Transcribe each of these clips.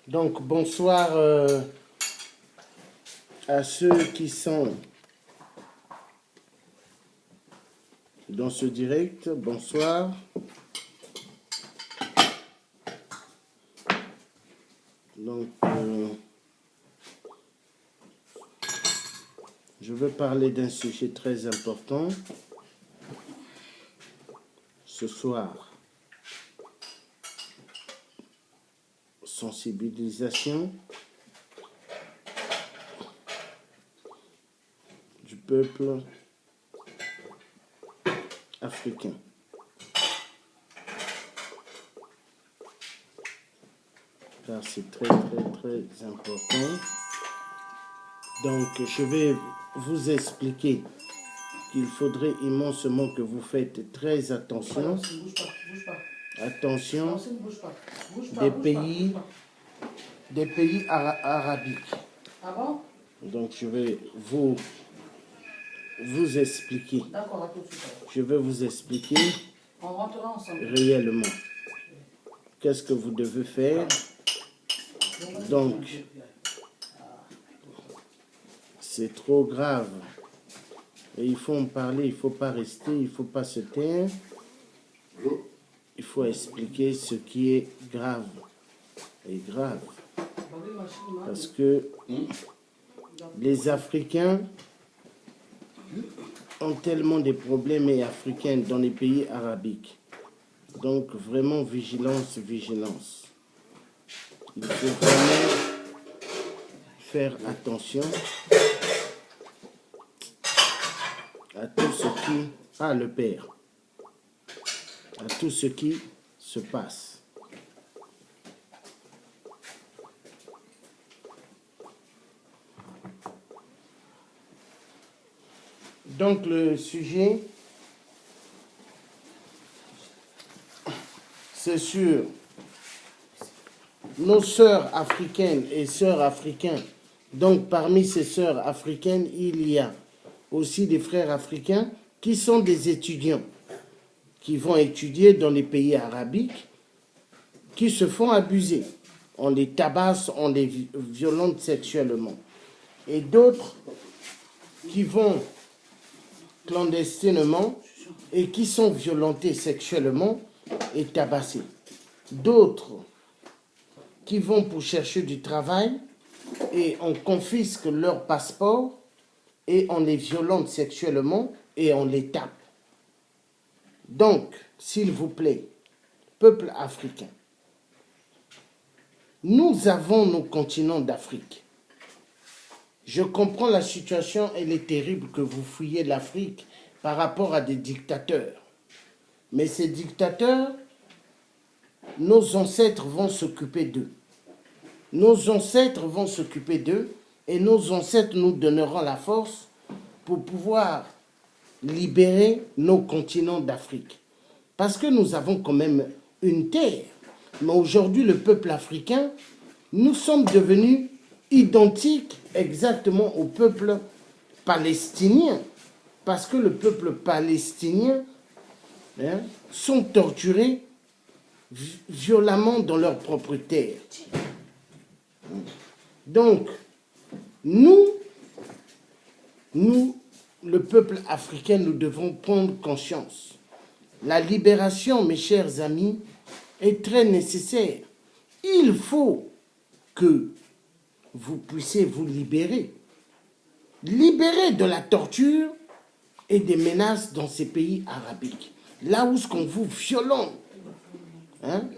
Donc, bonsoir à ceux qui sont dans ce direct. Bonsoir. Donc, je veux parler d'un sujet très important ce soir. Sensibilisation du peuple africain. Car c'est très important. Donc, je vais vous expliquer qu'il faudrait immensement que vous faites très attention. Bouge pas. Attention, des pays arabiques. Ah bon? Donc, je vais vous expliquer. D'accord, à tout de suite. Je vais vous expliquer On rentrera ensemble. réellement qu'est-ce que vous devez faire. Donc, c'est trop grave. Et il faut en parler, il ne faut pas rester, il ne faut pas se taire. Il faut expliquer ce qui est grave. Et grave. Parce que les Africains ont tellement de problèmes et africains dans les pays arabiques. Donc, vraiment, vigilance. Il faut vraiment faire attention à tout ce qui... Ah, le Père. À tout ce qui se passe. Donc, le sujet, c'est sur nos sœurs africaines et sœurs africains. Donc, parmi ces sœurs africaines, il y a aussi des frères africains qui sont des étudiants, qui vont étudier dans les pays arabiques, qui se font abuser. On les tabasse, on les violente sexuellement. Et d'autres qui vont clandestinement et qui sont violentés sexuellement et tabassés. D'autres qui vont pour chercher du travail et on confisque leur passeport et on les violente sexuellement et on les tape. Donc, s'il vous plaît, peuple africain, nous avons nos continents d'Afrique. Je comprends la situation, elle est terrible que vous fuyez l'Afrique par rapport à des dictateurs. Mais ces dictateurs, nos ancêtres vont s'occuper d'eux. Nos ancêtres vont s'occuper d'eux et nos ancêtres nous donneront la force pour pouvoir libérer nos continents d'Afrique. Parce que nous avons quand même une terre. Mais aujourd'hui, le peuple africain, nous sommes devenus identiques exactement au peuple palestinien. Parce que le peuple palestinien sont torturés violemment dans leur propre terre. Donc, nous, le peuple africain, nous devons prendre conscience. La libération, mes chers amis, est très nécessaire. Il faut que vous puissiez vous libérer. Libérer de la torture et des menaces dans ces pays arabiques. Là où ce qu'on vous violente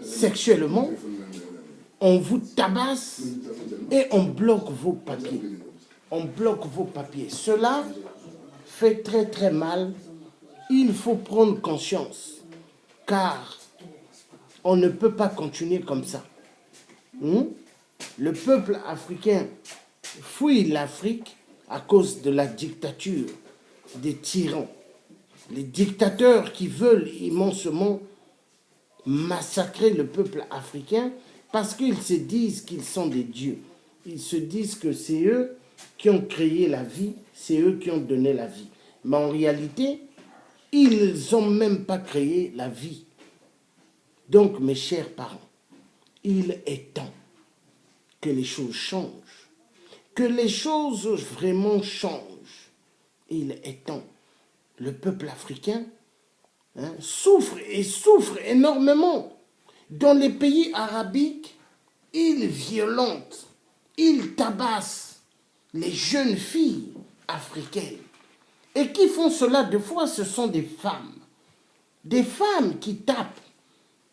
sexuellement, on vous tabasse et on bloque vos papiers. On bloque vos papiers. Cela fait très mal. Il faut prendre conscience, car on ne peut pas continuer comme ça. Le peuple africain fuit l'Afrique à cause de la dictature des tyrans. Les dictateurs qui veulent immensement massacrer le peuple africain parce qu'ils se disent qu'ils sont des dieux. Ils se disent que c'est eux qui ont créé la vie, c'est eux qui ont donné la vie. Mais en réalité, ils n'ont même pas créé la vie. Donc, mes chers parents, il est temps que les choses changent, que les choses vraiment changent. Il est temps. Le peuple africain souffre et souffre énormément. Dans les pays arabiques, ils violentent, ils tabassent les jeunes filles africaines. Et qui font cela, deux fois, ce sont des femmes. Des femmes qui tapent,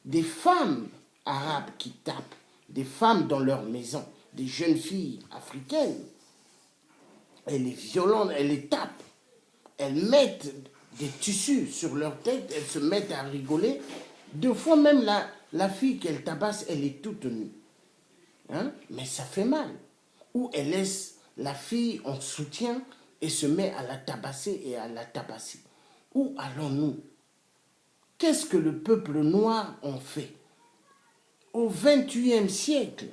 des femmes arabes qui tapent, des femmes dans leur maison, des jeunes filles africaines. Elles les violentent, elles les tapent. Elles mettent des tissus sur leur tête, elles se mettent à rigoler. Deux fois même la fille qu'elle tabasse, elle est toute nue. Mais ça fait mal. Ou elle laisse la fille en soutien et se met à la tabasser et à la tabasser. Où allons-nous? Qu'est-ce que le peuple noir en fait? Au XXIe siècle,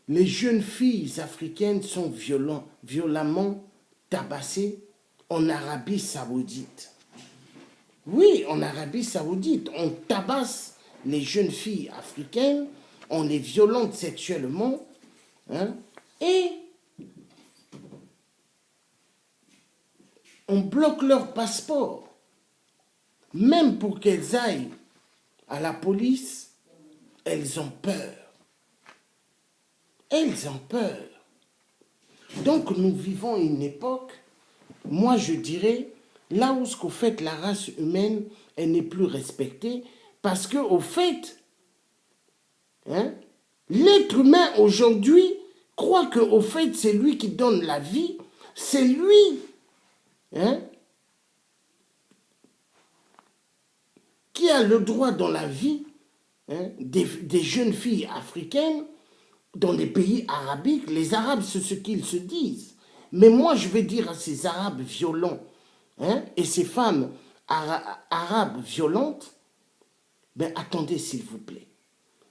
les jeunes filles africaines sont violemment tabassées en Arabie Saoudite. Oui, en Arabie Saoudite, on tabasse les jeunes filles africaines, on les violente sexuellement, et on bloque leur passeport. Même pour qu'elles aillent à la police, elles ont peur. Elles ont peur. Donc nous vivons une époque, moi je dirais, là où qu'au fait la race humaine, elle n'est plus respectée, parce qu'au fait, l'être humain aujourd'hui croit qu'au fait c'est lui qui donne la vie, c'est lui qui a le droit dans la vie des jeunes filles africaines dans les pays arabiques. Les Arabes, c'est ce qu'ils se disent. Mais moi, je vais dire à ces Arabes violents et ces femmes arabes violentes, attendez s'il vous plaît.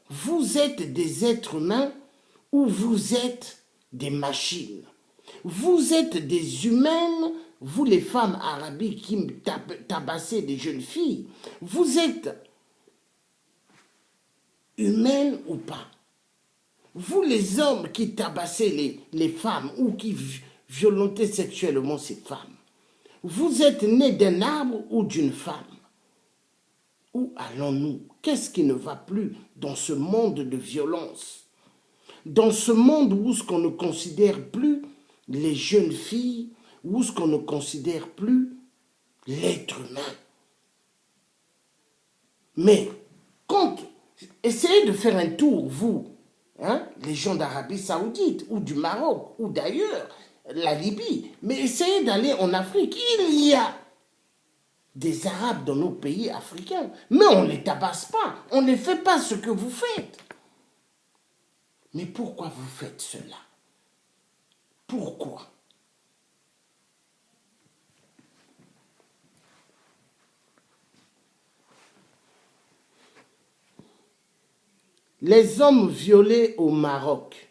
Vous êtes des êtres humains ou vous êtes des machines? Vous êtes des humaines, vous les femmes arabiques qui tabassez des jeunes filles, vous êtes humaines ou pas? Vous les hommes qui tabassez les femmes ou qui violentez sexuellement ces femmes, vous êtes nés d'un arbre ou d'une femme? Où allons-nous? Qu'est-ce qui ne va plus dans ce monde de violence? Dans ce monde où ce qu'on ne considère plus les jeunes filles, où ce qu'on ne considère plus l'être humain. Mais essayez de faire un tour, vous, les gens d'Arabie Saoudite ou du Maroc ou d'ailleurs, la Libye, mais essayez d'aller en Afrique. Il y a des Arabes dans nos pays africains, mais on ne les tabasse pas, on ne fait pas ce que vous faites. Mais pourquoi vous faites cela? Pourquoi? Les hommes violés au Maroc.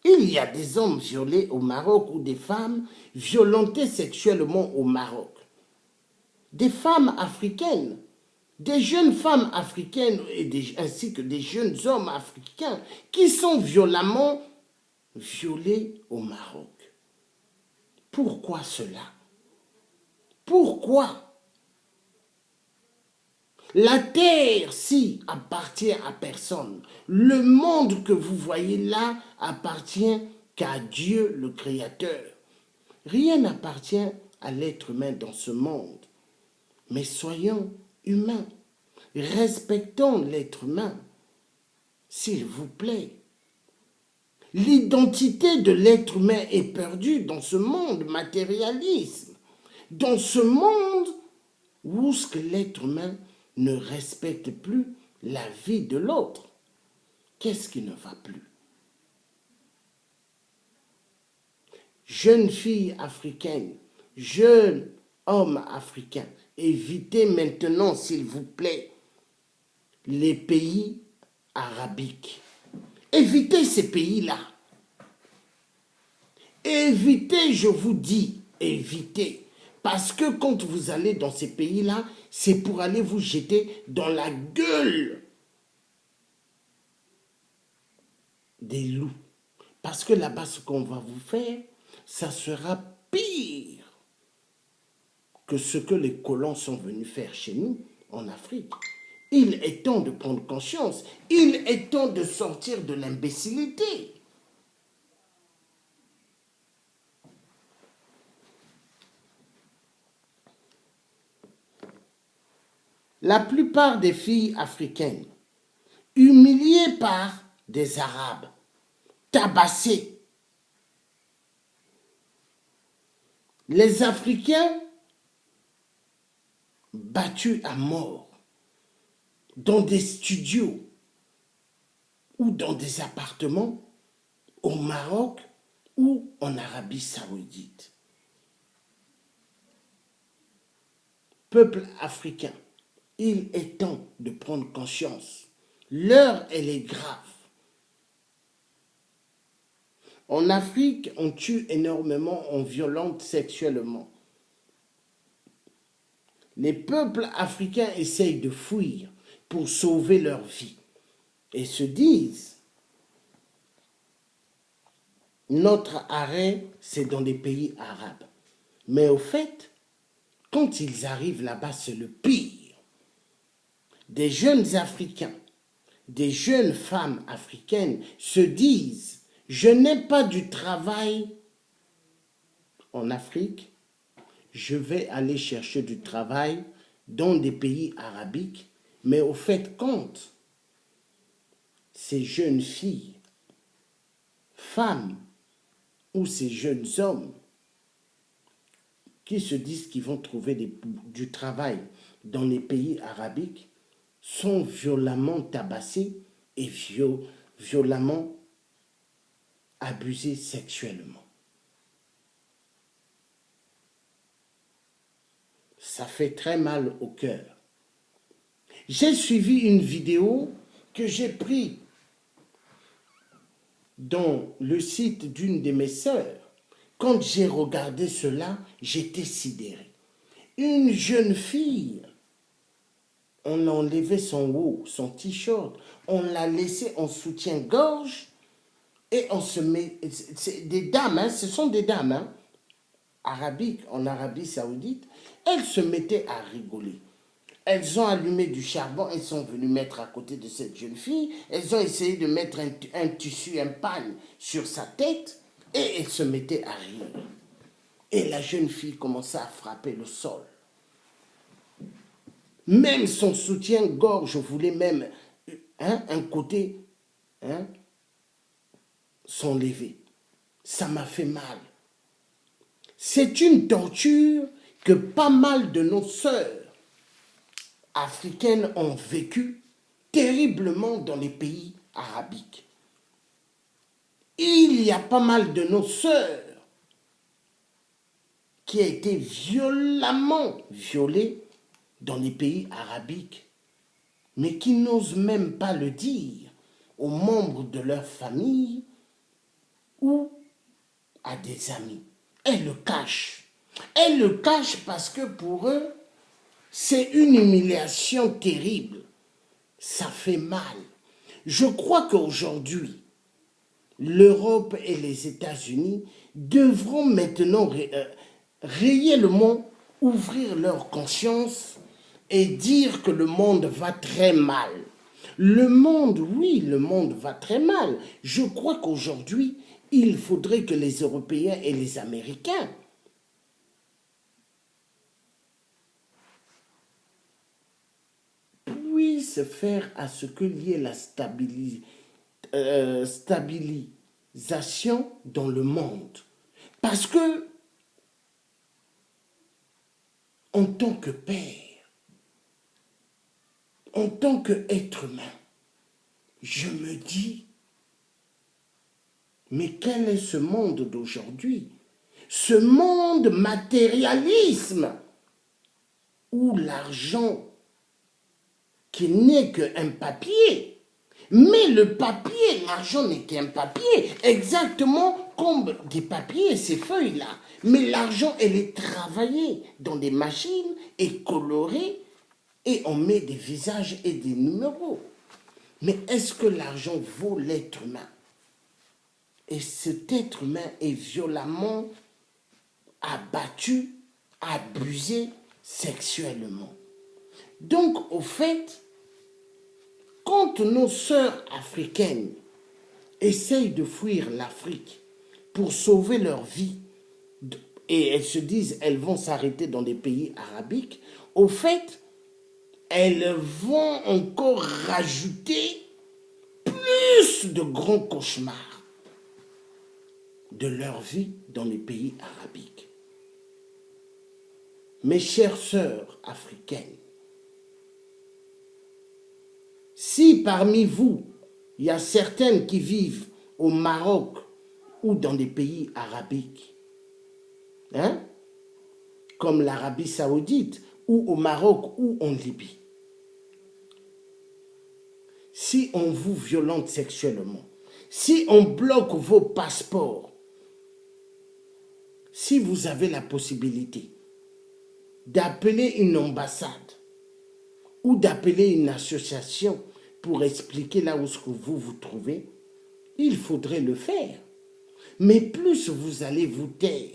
Il y a des hommes violés au Maroc ou des femmes violentées sexuellement au Maroc. Des femmes africaines, des jeunes femmes africaines ainsi que des jeunes hommes africains qui sont violemment violés au Maroc. Pourquoi cela? Pourquoi? La terre, si, appartient à personne. Le monde que vous voyez là appartient qu'à Dieu le Créateur. Rien n'appartient à l'être humain dans ce monde. Mais soyons humains. Respectons l'être humain. S'il vous plaît. L'identité de l'être humain est perdue dans ce monde matérialisme. Dans ce monde où ce que l'être humain ne respecte plus la vie de l'autre. Qu'est-ce qui ne va plus? Jeunes filles africaines, jeunes hommes africains, évitez maintenant, s'il vous plaît, les pays arabiques. Évitez ces pays-là. Évitez, je vous dis, évitez. Parce que quand vous allez dans ces pays-là, c'est pour aller vous jeter dans la gueule des loups. Parce que là-bas, ce qu'on va vous faire, ça sera pire que ce que les colons sont venus faire chez nous, en Afrique. Il est temps de prendre conscience. Il est temps de sortir de l'imbécilité. La plupart des filles africaines, humiliées par des Arabes, tabassées, les Africains battus à mort dans des studios ou dans des appartements au Maroc ou en Arabie Saoudite. Peuple africain, il est temps de prendre conscience. L'heure, elle est grave. En Afrique, on tue énormément, on violente sexuellement. Les peuples africains essayent de fuir pour sauver leur vie et se disent, notre arrêt, c'est dans des pays arabes. Mais au fait, quand ils arrivent là-bas, c'est le pire. Des jeunes Africains, des jeunes femmes africaines se disent, je n'ai pas du travail en Afrique, je vais aller chercher du travail dans des pays arabiques, mais au fait, quand ces jeunes filles, femmes ou ces jeunes hommes qui se disent qu'ils vont trouver du travail dans les pays arabiques sont violemment tabassés et violemment abusés sexuellement. Ça fait très mal au cœur. J'ai suivi une vidéo que j'ai prise dans le site d'une de mes sœurs. Quand j'ai regardé cela, j'étais sidéré. Une jeune fille, on a enlevé son haut, son t-shirt, on l'a laissé en soutien-gorge et on se met... C'est des dames, hein, ce sont des dames, hein, arabiques, en Arabie Saoudite. Elles se mettaient à rigoler. Elles ont allumé du charbon, elles sont venues mettre à côté de cette jeune fille. Elles ont essayé de mettre un tissu, un pagne sur sa tête et elles se mettaient à rire. Et la jeune fille commençait à frapper le sol. Même son soutien-gorge voulait même un côté s'enlever. Ça m'a fait mal. C'est une torture que pas mal de nos sœurs africaines ont vécu terriblement dans les pays arabiques. Il y a pas mal de nos sœurs qui ont été violemment violées dans les pays arabiques, mais qui n'osent même pas le dire aux membres de leur famille ou à des amis. Elles le cachent. Elles le cachent parce que pour eux, c'est une humiliation terrible. Ça fait mal. Je crois qu'aujourd'hui, l'Europe et les États-Unis devront maintenant réellement ouvrir leur conscience et dire que le monde va très mal. Le monde, oui, le monde va très mal. Je crois qu'aujourd'hui, il faudrait que les Européens et les Américains puissent faire à ce qu'il y ait la stabilisation dans le monde. Parce que, en tant que père, en tant qu'être humain, je me dis, mais quel est ce monde d'aujourd'hui? Ce monde matérialisme où l'argent qui n'est qu'un papier, mais le papier, l'argent n'est qu'un papier, exactement comme des papiers, ces feuilles-là. Mais l'argent, elle est travaillée dans des machines et colorée et on met des visages et des numéros. Mais est-ce que l'argent vaut l'être humain? Et cet être humain est violemment abattu, abusé sexuellement. Donc, au fait, quand nos sœurs africaines essayent de fuir l'Afrique pour sauver leur vie, et elles se disent elles vont s'arrêter dans des pays arabiques, au fait, elles vont encore rajouter plus de grands cauchemars de leur vie dans les pays arabiques. Mes chères sœurs africaines, si parmi vous, il y a certaines qui vivent au Maroc ou dans des pays arabiques, hein, comme l'Arabie Saoudite, ou au Maroc ou en Libye, si on vous violente sexuellement, si on bloque vos passeports, si vous avez la possibilité d'appeler une ambassade ou d'appeler une association pour expliquer là où vous vous trouvez, il faudrait le faire. Mais plus vous allez vous taire,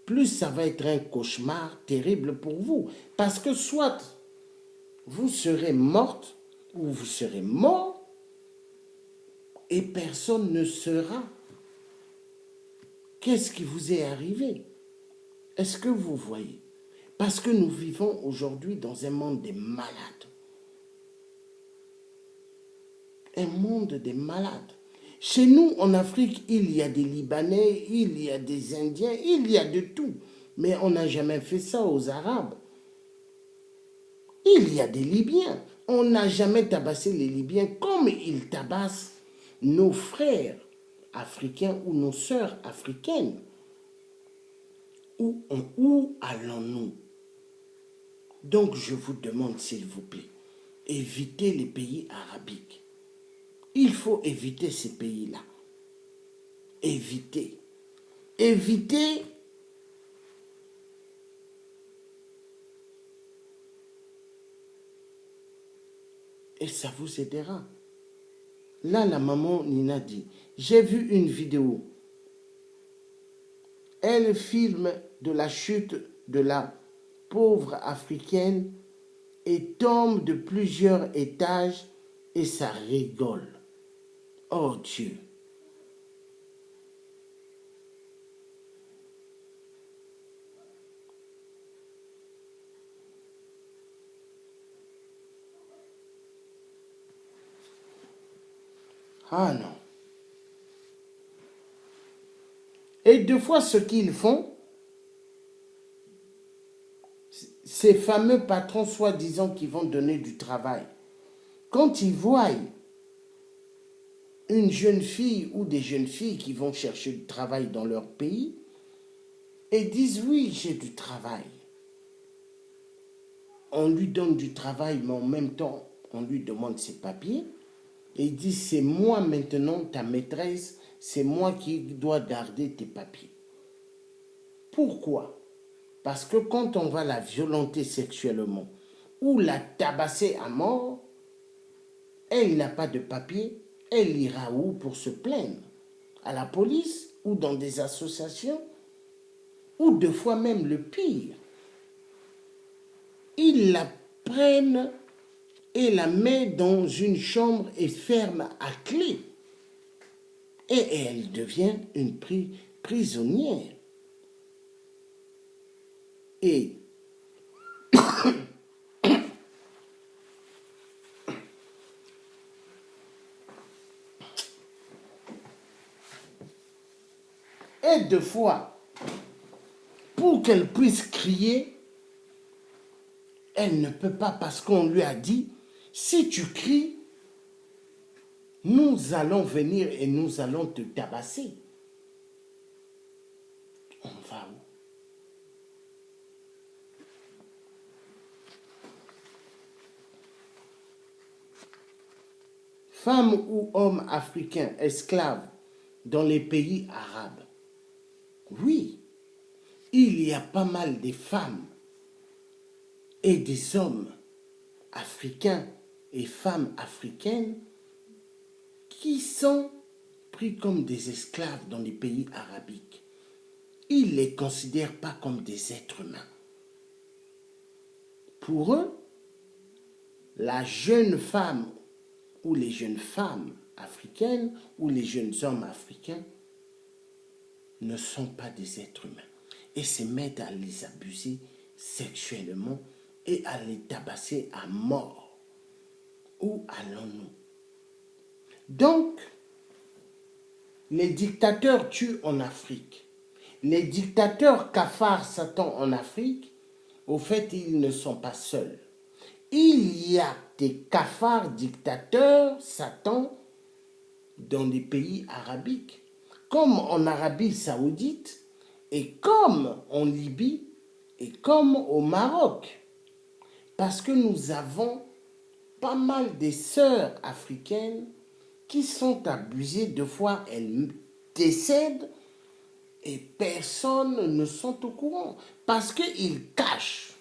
plus ça va être un cauchemar terrible pour vous. Parce que soit vous serez morte ou vous serez mort et personne ne saura. Qu'est-ce qui vous est arrivé? Est-ce que vous voyez? Parce que nous vivons aujourd'hui dans un monde des malades. Un monde des malades. Chez nous, en Afrique, il y a des Libanais, il y a des Indiens, il y a de tout. Mais on n'a jamais fait ça aux Arabes. Il y a des Libyens. On n'a jamais tabassé les Libyens comme ils tabassent nos frères africains ou nos sœurs africaines. Où allons-nous? Donc je vous demande, s'il vous plaît, évitez les pays arabiques. Il faut éviter ces pays-là. Évitez. Évitez. Et ça vous aidera. Là, la maman Nina dit, j'ai vu une vidéo. Elle filme de la chute de la pauvre africaine et tombe de plusieurs étages et ça rigole. Oh Dieu! Ah non. Et deux fois, ce qu'ils font, ces fameux patrons soi-disant qui vont donner du travail, quand ils voient une jeune fille ou des jeunes filles qui vont chercher du travail dans leur pays et disent oui, j'ai du travail. On lui donne du travail, mais en même temps, on lui demande ses papiers. Et il dit, c'est moi maintenant ta maîtresse, c'est moi qui dois garder tes papiers. Pourquoi? Parce que quand on va la violenter sexuellement ou la tabasser à mort, elle n'a pas de papier, elle ira où pour se plaindre? À la police ou dans des associations? Ou deux fois même le pire, ils la prennent et la mettent dans une chambre et ferment à clé. Et elle devient une prisonnière. Et deux fois, pour qu'elle puisse crier, elle ne peut pas parce qu'on lui a dit, si tu cries, nous allons venir et nous allons te tabasser. On va où? Femmes ou hommes africains esclaves dans les pays arabes. Oui, il y a pas mal de femmes et des hommes africains et femmes africaines qui sont pris comme des esclaves dans les pays arabiques. Ils ne les considèrent pas comme des êtres humains. Pour eux, la jeune femme ou les jeunes femmes africaines ou les jeunes hommes africains ne sont pas des êtres humains et se mettent à les abuser sexuellement et à les tabasser à mort. Où allons-nous? Donc, les dictateurs tuent en Afrique. Les dictateurs cafards Satan en Afrique, au fait, ils ne sont pas seuls. Il y a des cafards dictateurs Satan dans les pays arabiques, comme en Arabie Saoudite, et comme en Libye, et comme au Maroc. Parce que nous avons pas mal de sœurs africaines qui sont abusées. Deux fois, elles décèdent et personne ne sont au courant. Parce qu'ils cachent.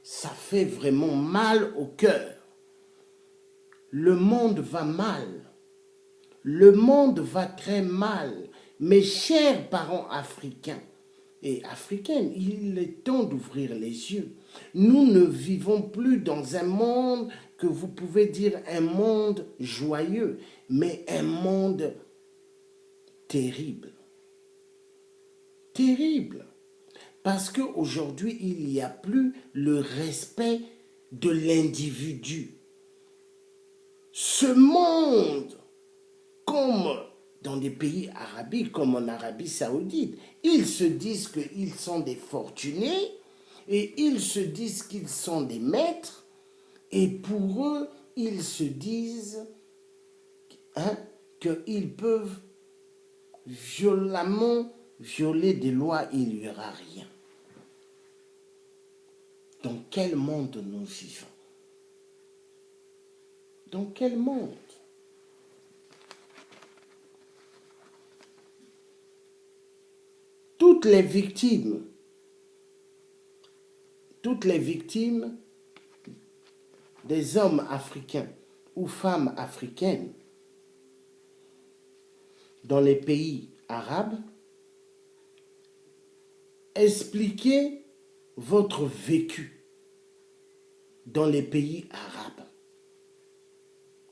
Ça fait vraiment mal au cœur. Le monde va mal. Le monde va très mal. Mes chers parents africains et africaines, il est temps d'ouvrir les yeux. Nous ne vivons plus dans un monde que vous pouvez dire un monde joyeux, mais un monde terrible. Terrible. Parce qu'aujourd'hui, il n'y a plus le respect de l'individu. Ce monde, comme dans des pays arabiques, comme en Arabie Saoudite, ils se disent qu'ils sont des fortunés et ils se disent qu'ils sont des maîtres et pour eux, ils se disent qu'ils peuvent violemment violer des lois, il n'y aura rien. Dans quel monde nous vivons? Dans quel monde? Toutes les victimes des hommes africains ou femmes africaines dans les pays arabes, expliquez votre vécu dans les pays arabes.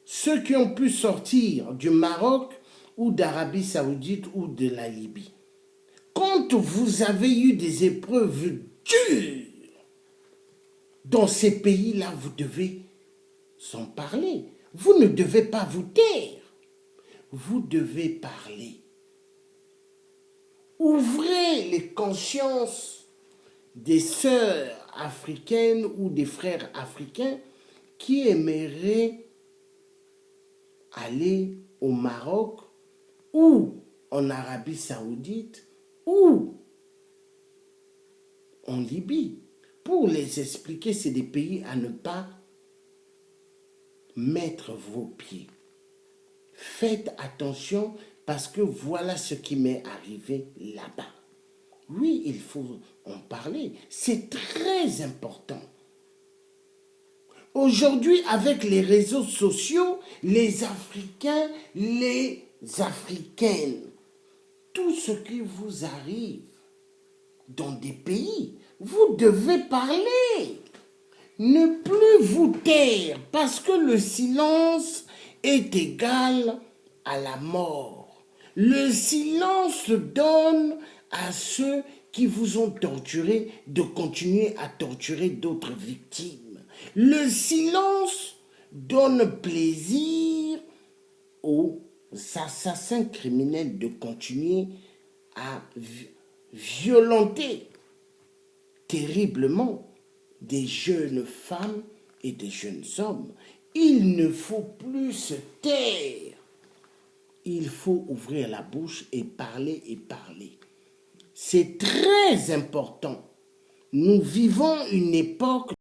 Ceux qui ont pu sortir du Maroc ou d'Arabie Saoudite ou de la Libye. Quand vous avez eu des épreuves dures dans ces pays-là, vous devez en parler. Vous ne devez pas vous taire. Vous devez parler. Ouvrez les consciences des sœurs africaines ou des frères africains qui aimeraient aller au Maroc ou en Arabie Saoudite ou en Libye. Pour les expliquer, c'est des pays à ne pas mettre vos pieds. Faites attention parce que voilà ce qui m'est arrivé là-bas. Oui, il faut en parler. C'est très important. Aujourd'hui, avec les réseaux sociaux, les Africains, les Africaines, tout ce qui vous arrive dans des pays, vous devez parler. Ne plus vous taire, parce que le silence est égal à la mort. Le silence donne à ceux qui vous ont torturé de continuer à torturer d'autres victimes. Le silence donne plaisir aux assassins criminels de continuer à violenter terriblement des jeunes femmes et des jeunes hommes. Il ne faut plus se taire. Il faut ouvrir la bouche et parler et parler. C'est très important. Nous vivons une époque